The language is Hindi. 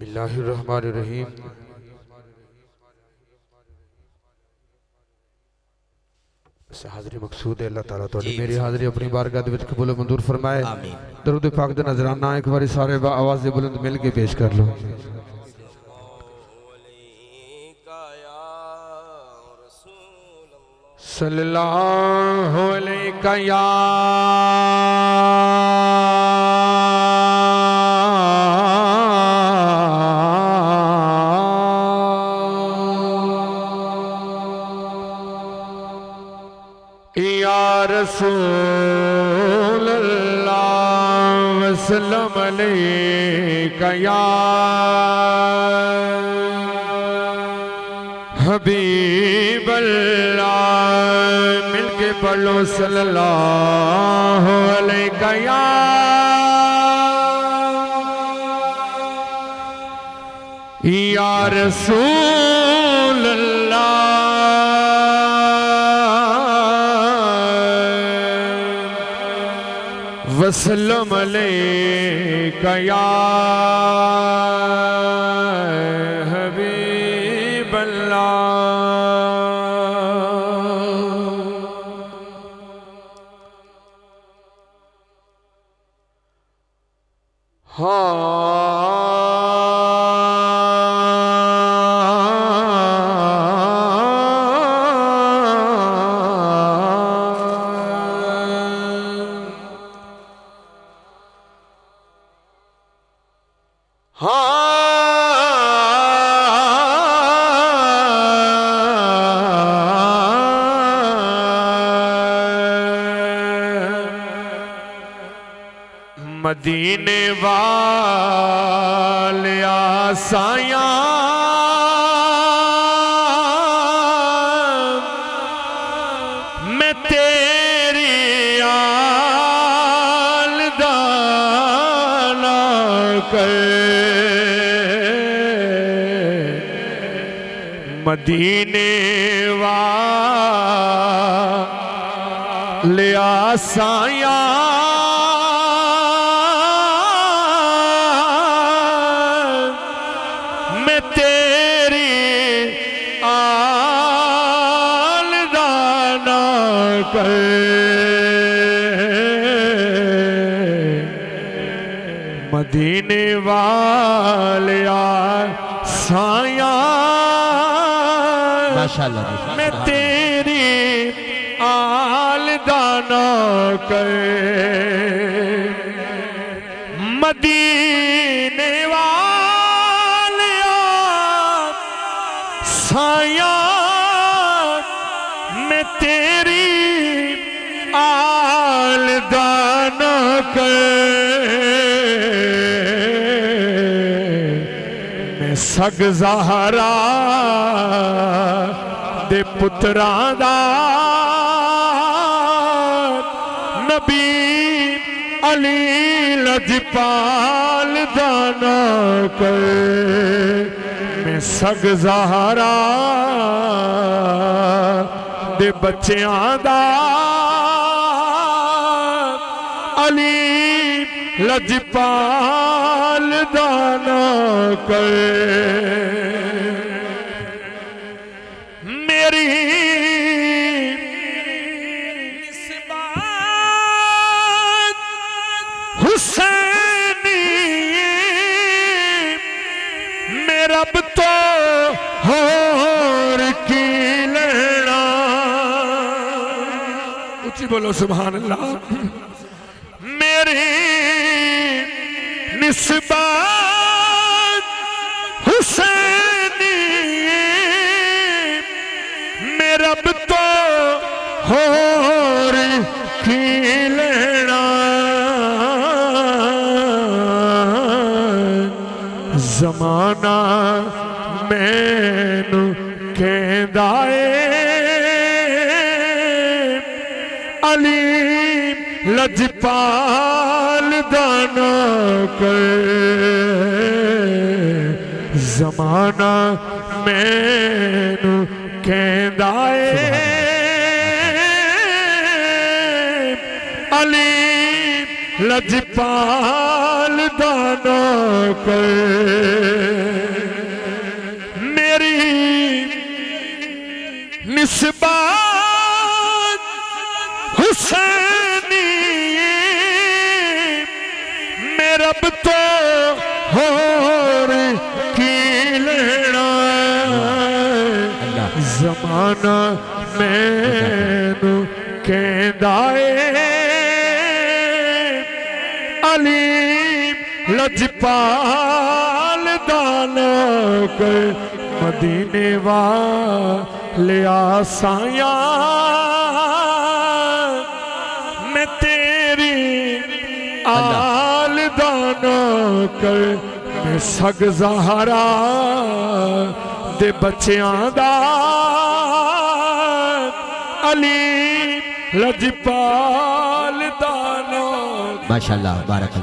बिस्मिल्लाहिर्रहमानिर्रहीम। हाज़री मकसूद है अल्लाह ताला तो मेरी हाज़री अपनी बारगाह दे विच कबूल मंजूर फरमाए। दरूद पाक दा नजराना एक बार सारे आवाज़ बुलंद मिल के पेश कर लो। सल्लल्लाहु अलैका या रसूल अल्लाह वसल्लम अलैका या हबीब अल्लाह मिलके पढ़ लो सल्लल्लाहु अलैका या रसूल अल्लाह वसल्लम अलैका या हबीब अल्लाह। मदीने वाले आसाया मैं तेरी आलदाना कर मदीने वाले आसाया मदीने वाले साया माशाअल्लाह मैं तेरी आलदाना कर मदीने वाले साया मैं तेरी आलदाना कर सग ज़हरा दे पुत्रां दा नबी अली लजपाल दाना कर मैं सग ज़हरा दे बच्चियां दा अली लजपाल दाना कर मेरी निस्बत हुसैनी मेरा तो होर की लेना ऊंची बोलो सुभान अल्लाह। मेरी निस्बत हुसैनी मेरा तो होर की लेना जमाना मैनू कहंदा अली लजपाल दाना कर जमाना मैनू कहंदा अली लजपाल दाना कर एहसान मैनू कहंदा ए अली लजपाल दाना कर मदीने वाले आसाया मैं तेरी आल दाना कर मैं सग ज़हरा दे बच्चियां दा अली लजपाल दाना। माशाअल्लाह बारक